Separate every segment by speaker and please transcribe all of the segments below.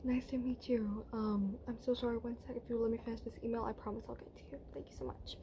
Speaker 1: Nice to meet you. I'm so sorry. One sec. If you let me finish this email, I promise I'll get to you. Thank you so much.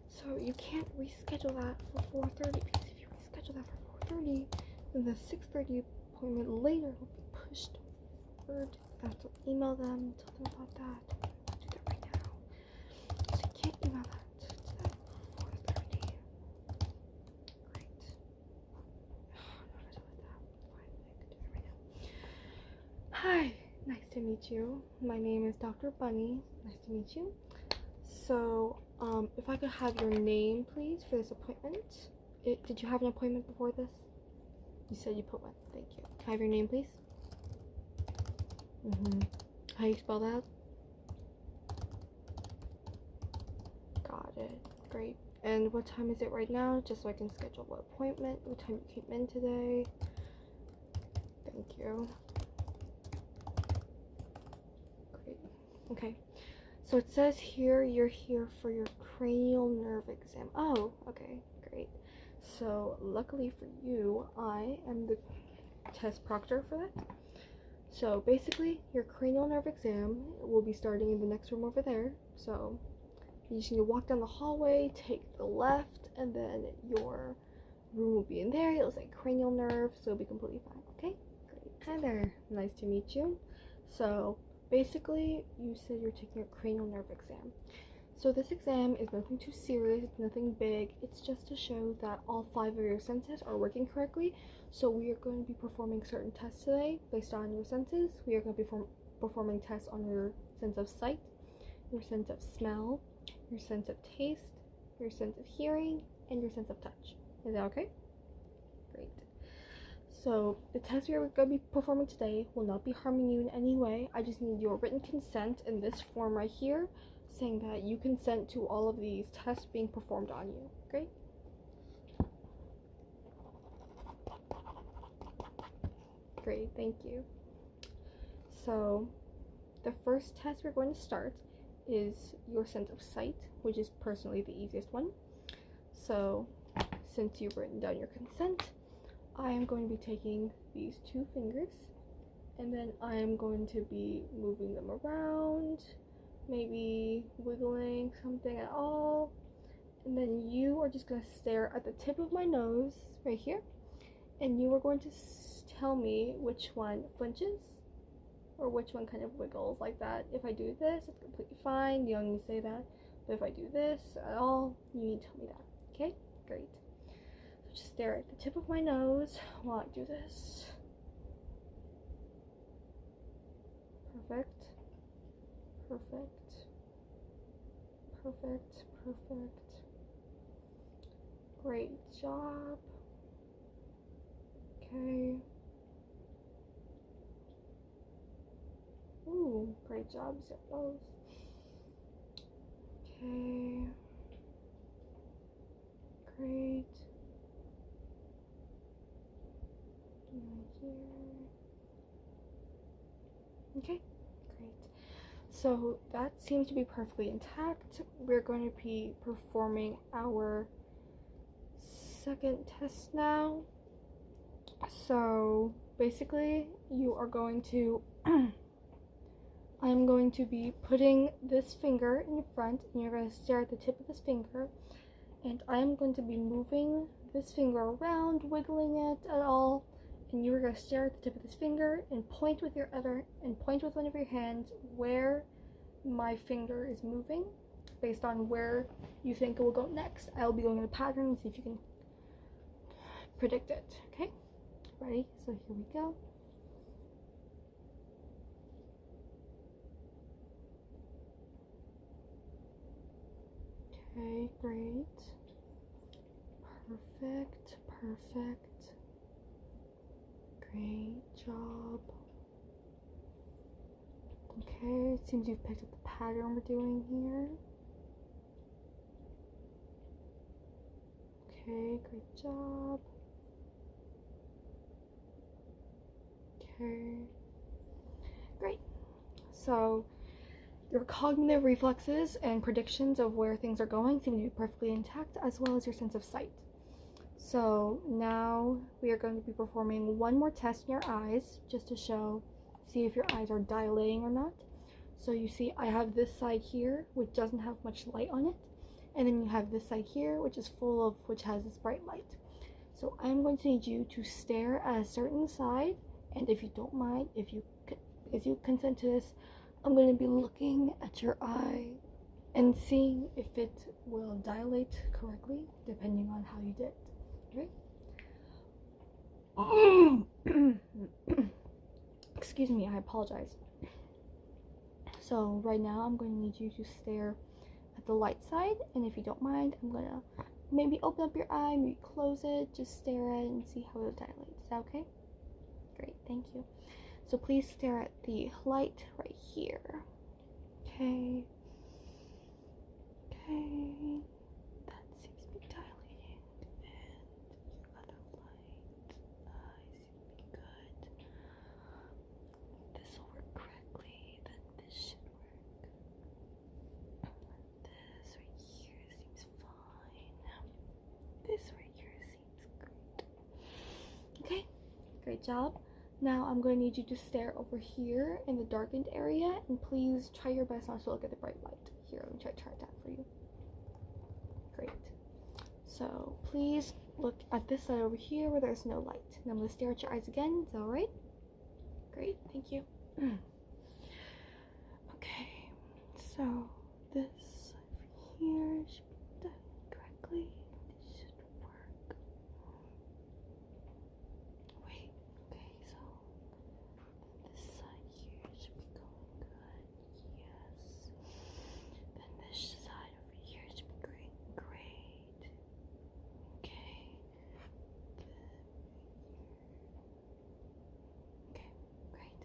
Speaker 1: So you can't reschedule that for 4:30 because if you reschedule that for 4:30, then the 6:30 appointment later will be pushed forward. I have to email them, tell them about that. I'll do that right now. So you can't email that to them for 4:30. Great. Hi, nice to meet you. My name is Dr. Bunny. Nice to meet you. So, if I could have your name, please, for this appointment. Did you have an appointment before this? You said you put one. Thank you. Can I have your name, please? How do you spell that? Got it. Great. And what time is it right now? Just so I can schedule what appointment, what time you came in today. Thank you. Great. Okay. So it says here you're here for your cranial nerve exam. Oh, okay, great. So luckily for you, I am the test proctor for that. So basically, your cranial nerve exam will be starting in the next room over there. So you just need to walk down the hallway, take the left, and then your room will be in there. It'll say cranial nerve, so it'll be completely fine. Okay, great. Hi there. Nice to meet you. So basically, you said you're taking a cranial nerve exam. So this exam is nothing too serious, it's nothing big, it's just to show that all 5 of your senses are working correctly. So we are going to be performing certain tests today based on your senses. We are going to be performing tests on your sense of sight, your sense of smell, your sense of taste, your sense of hearing, and your sense of touch. Is that okay? Great. So the test we are going to be performing today will not be harming you in any way. I just need your written consent in this form right here, saying that you consent to all of these tests being performed on you. Great. Great, thank you. So the first test we're going to start is your sense of sight, which is personally the easiest one. So since you've written down your consent, I am going to be taking these 2 fingers, and then I am going to be moving them around, maybe wiggling something at all, and then you are just going to stare at the tip of my nose right here, and you are going to tell me which one flinches or which one kind of wiggles like that. If I do this, it's completely fine, you don't need to say that, but if I do this at all, you need to tell me that. Okay, great. Just stare at the tip of my nose while I do this. Perfect. Perfect. Perfect. Perfect. Great job. Okay. Ooh, great job, zip those. Okay. Great. Right here. Okay, great. So that seems to be perfectly intact. We're going to be performing our second test now. So basically, you are going to I'm going to be putting this finger in front, and you're going to stare at the tip of this finger, and I am going to be moving this finger around, wiggling it at all, and you are going to stare at the tip of this finger and point with one of your hands where my finger is moving based on where you think it will go next. I'll be going in a pattern and see if you can predict it. Okay, ready? So here we go. Okay, great. Perfect, perfect. Great job. Okay, it seems you've picked up the pattern we're doing here. Okay, great job. Okay, great. So your cognitive reflexes and predictions of where things are going seem to be perfectly intact, as well as your sense of sight. So now we are going to be performing one more test in your eyes, just to show see if your eyes are dilating or not. So you see I have this side here which doesn't have much light on it, and then you have this side here which has this bright light. So I'm going to need you to stare at a certain side, and if you don't mind, if you consent to this, I'm going to be looking at your eye and seeing if it will dilate correctly depending on how you did. Okay? Excuse me, I apologize. So right now I'm going to need you to stare at the light side, and if you don't mind, I'm going to maybe open up your eye, maybe close it, just stare at it and see how it dilates. Is that okay? Great, thank you. So please stare at the light right here. Okay. Okay. That seems to be dilating. And your other light seems to be good. This will work correctly. Then this should work. This right here seems fine. This right here seems great. Okay, great job. Now I'm going to need you to stare over here in the darkened area, and please try your best not to look at the bright light. Here, let me try that for you. Great. So please look at this side over here where there's no light. And I'm going to stare at your eyes again. Is that alright? Great, thank you. Okay, so this over here should be done correctly. This should work. Wait, okay, so this side here should be going good. Yes. Then this side over here should be great. Great. Okay. Okay, great.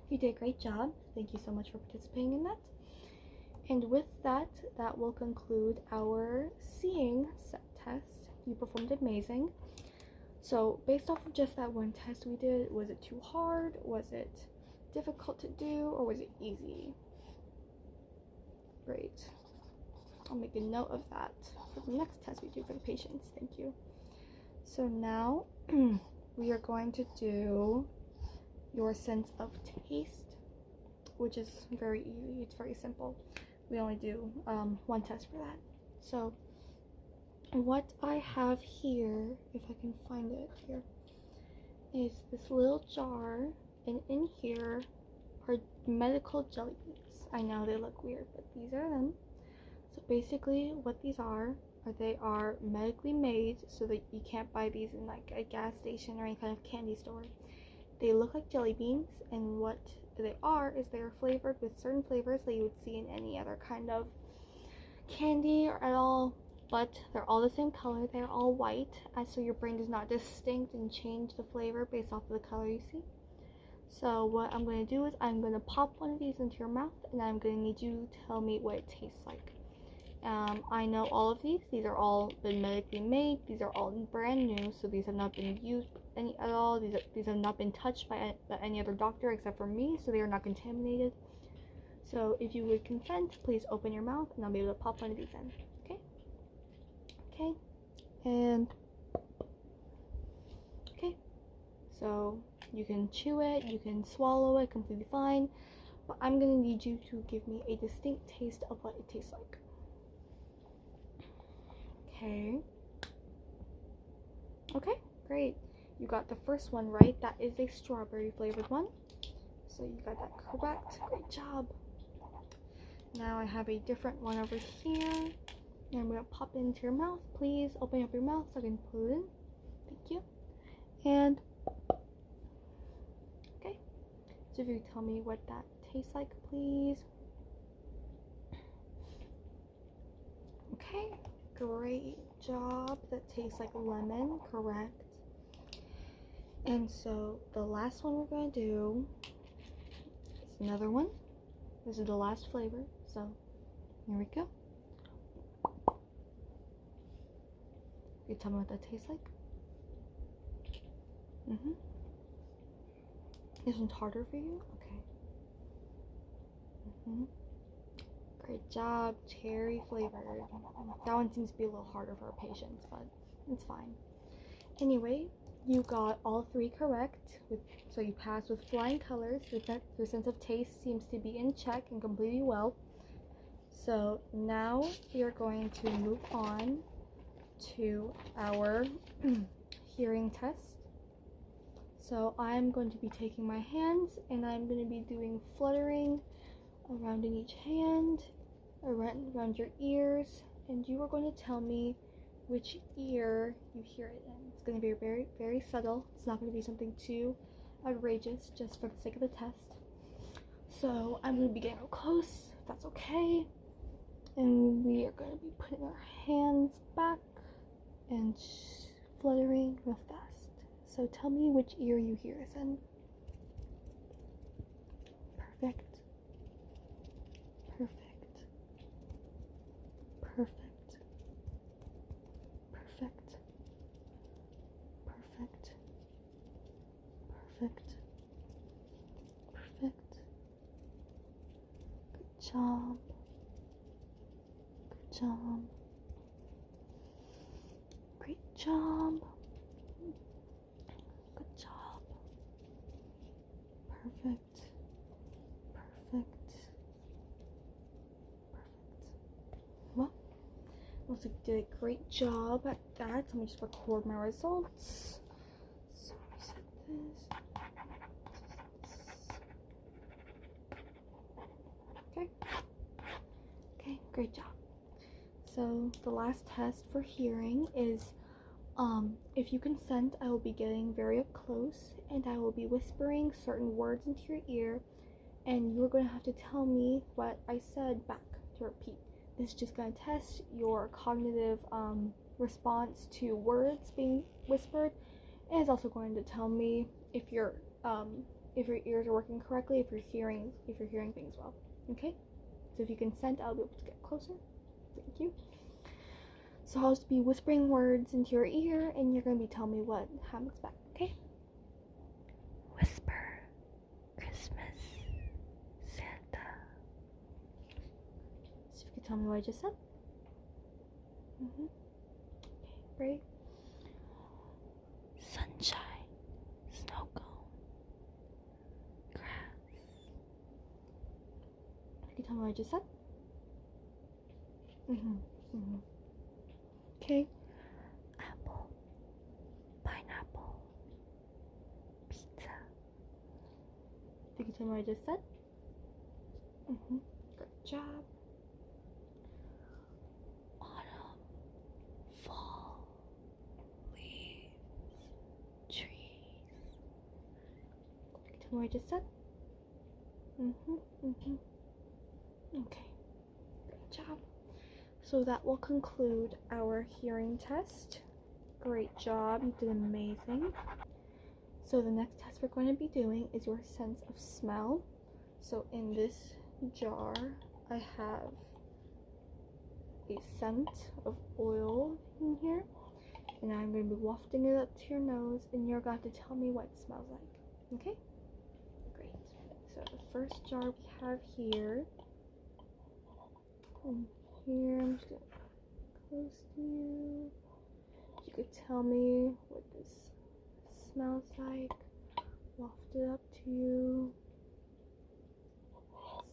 Speaker 1: You did a great job. Thank you so much for participating in that. And with that, that will conclude our seeing set test. You performed amazing. So based off of just that one test we did, was it too hard? Was it difficult to do? Or was it easy? Great. I'll make a note of that for the next test we do for the patients. Thank you. So now we are going to do your sense of taste, which is very easy. It's very simple. We only do one test for that. So what I have here, if I can find it here, is this little jar, and in here are medical jelly beans. I know they look weird, but these are them. So basically what these are they are medically made, so that you can't buy these in like a gas station or any kind of candy store. They look like jelly beans, and what they are is they are flavored with certain flavors that you would see in any other kind of candy or at all, but they're all the same color. They're all white, so your brain does not distinct and change the flavor based off of the color you see. So what I'm going to do is I'm going to pop one of these into your mouth, and I'm going to need you to tell me what it tastes like. I know all of these. These are all been medically made. These are all brand new, so these have not been used any at all. These have not been touched by any other doctor except for me, so they are not contaminated. So if you would consent, please open your mouth, and I'll be able to pop one of these in. Okay? Okay. And okay. So you can chew it, you can swallow it completely fine, but I'm gonna need you to give me a distinct taste of what it tastes like. Okay. Okay, great. You got the first one right. That is a strawberry flavored one. So you got that correct. Great job. Now I have a different one over here. And I'm going to pop it into your mouth. Please open up your mouth so I can put it in. Thank you. And okay. So if you tell me what that tastes like, please. Okay. Great job. That tastes like lemon, correct. And so the last one we're going to do is another one. This is the last flavor, so here we go. You tell me what that tastes like. This one's harder for you? Okay. Great job. Cherry flavored. That one seems to be a little harder for our patients, but it's fine. Anyway, you got all 3 correct, so you passed with flying colors. Your sense of taste seems to be in check and completely well. So now we are going to move on to our hearing test. So I'm going to be taking my hands and I'm going to be doing fluttering around in each hand, around your ears, and you are going to tell me which ear you hear it in. It's going to be very, very subtle. It's not going to be something too outrageous, just for the sake of the test. So I'm going to be getting real close, if that's okay. And we are going to be putting our hands back and fluttering real fast. So tell me which ear you hear this in. Perfect. Perfect. Perfect. Perfect. Perfect. Perfect. Perfect. Good job. Good job. Great job. Good job. Perfect. Perfect. Well, looks like you did a great job at that. Let me just record my results. So let me set this. Okay. Okay, great job. So the last test for hearing is, if you consent, I will be getting very up close and I will be whispering certain words into your ear, and you're going to have to tell me what I said back to repeat. This is just going to test your cognitive response to words being whispered, and it's also going to tell me if your ears are working correctly, if you're hearing things well. Okay? So if you consent, I'll be able to get closer. Thank you. So I'll just be whispering words into your ear, and you're going to be telling me what happens back, okay? Whisper, Christmas, Santa. So if you could tell me what I just said. Okay, great. Sunshine, snow cone, grass. You can tell me what I just said. Okay. Apple, pineapple, pizza. You can tell me what I just said. Good job. Autumn, fall, leaves, trees. You can tell me what I just said. Okay. Good job. So that will conclude our hearing test. Great job, you did amazing. So the next test we're going to be doing is your sense of smell. So in this jar, I have a scent of oil in here, and I'm going to be wafting it up to your nose, and you're going to have to tell me what it smells like. Okay? Great. So the first jar we have here. Here, I'm just gonna close to you. You could tell me what this smells like. Waft it up to you.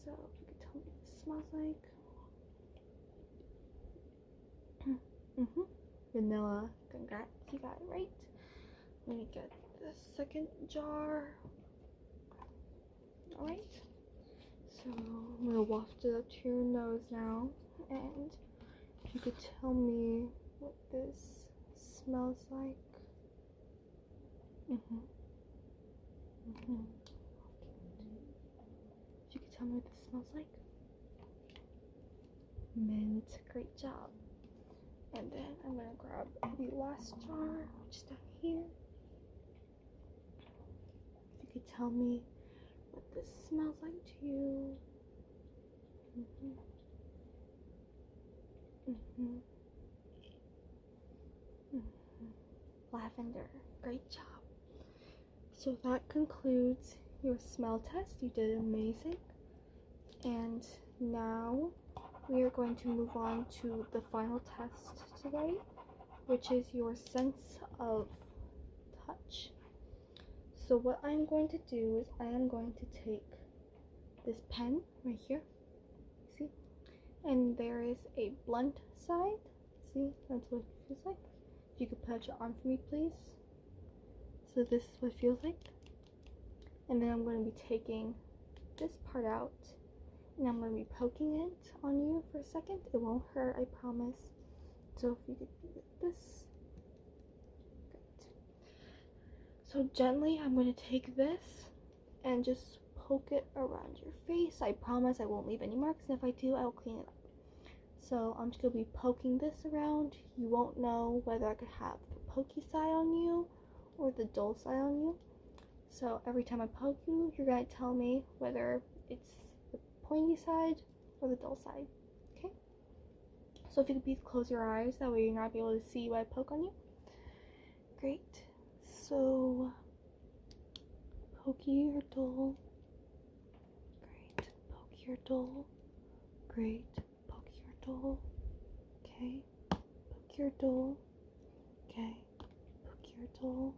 Speaker 1: So, you could tell me what this smells like. Vanilla. Congrats, you got it right. Let me get the second jar. Alright. So, I'm gonna waft it up to your nose now. And if you could tell me what this smells like. If you could tell me what this smells like. Mint. Great job. And then I'm gonna grab the last jar, which is down here. If you could tell me what this smells like to you. Lavender. Great job. So that concludes your smell test. You did amazing. And now we are going to move on to the final test today, which is your sense of touch. touch. So what I'm going to do is I am going to take this pen right here, see, and there is a blunt side, see, that's what it feels like. If you could put out your arm for me, please. So this is what it feels like. And then I'm going to be taking this part out, and I'm going to be poking it on you for a second. It won't hurt, I promise. So if you could do this. Great. So gently, I'm going to take this and just poke it around your face. I promise I won't leave any marks, and if I do, I'll clean it up. So I'm just going to be poking this around. You won't know whether I could have the pokey side on you or the dull side on you. So every time I poke you, you're going to tell me whether it's the pointy side or the dull side, okay? So if you could please close your eyes, that way you're not able to see what I poke on you. Great. So, pokey or dull? Great. Pokey or dull? Great. Pokey or dull? Okay. Pokey or dull? Okay. Pokey or dull?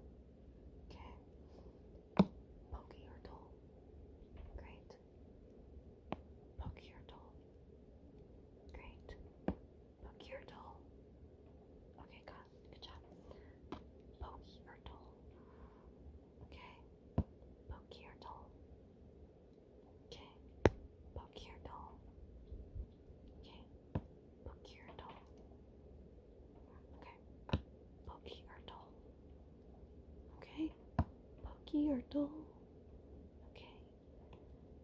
Speaker 1: Pokey or dull? Okay.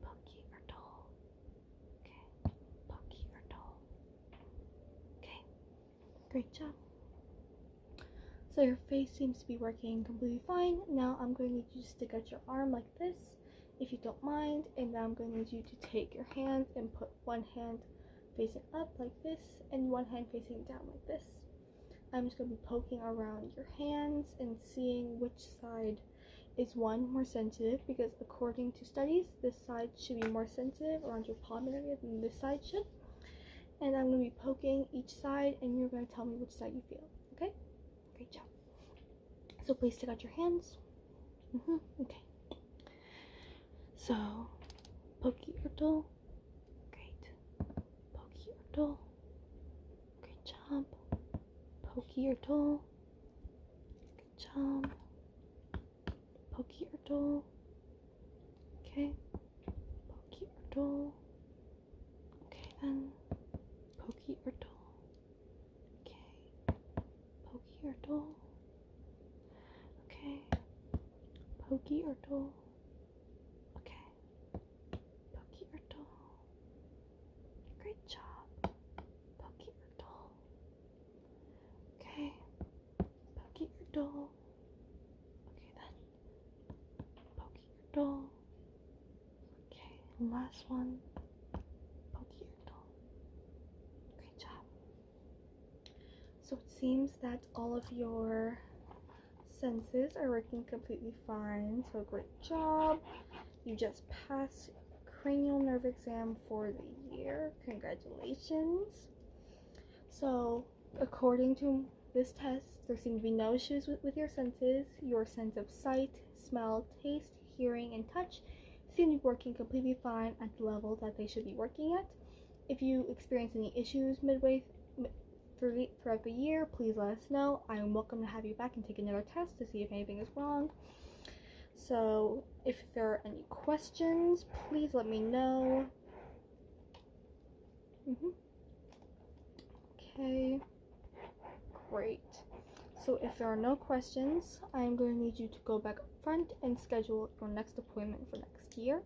Speaker 1: Pokey or dull? Okay. Pokey or dull? Okay. Great job. So your face seems to be working completely fine. Now I'm going to need you to stick out your arm like this, if you don't mind, and now I'm going to need you to take your hand and put one hand facing up like this and one hand facing down like this. I'm just going to be poking around your hands and seeing which side is one more sensitive, because according to studies, this side should be more sensitive around your palm area than this side should. And I'm going to be poking each side, and you're going to tell me which side you feel, okay? Great job. So please stick out your hands. Okay. So, pokey or dull? Great. Pokey or dull? Great job. Pokey or dull? Good job. Pokey or dull? Okay. Pokey or dull? Okay then. Pokey or dull? Okay. Pokey or dull? Okay. Pokey or dull? Okay. Pokey or dull? Great job. Pokey or dull? Okay. Pokey or dull? Dull. Okay, last one. Pokey or dull. Great job. So it seems that all of your senses are working completely fine. So great job. You just passed cranial nerve exam for the year. Congratulations. So according to this test, there seem to be no issues with your senses. Your sense of sight, smell, taste, hearing, and touch seem to be working completely fine at the level that they should be working at. If you experience any issues midway throughout the year, please let us know. I am welcome to have you back and take another test to see if anything is wrong. So if there are any questions, please let me know. Okay, great. So if there are no questions, I am going to need you to go back up front and schedule your next appointment for next year.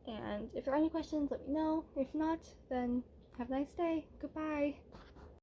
Speaker 1: And if there are any questions, let me know. If not, then have a nice day. Goodbye.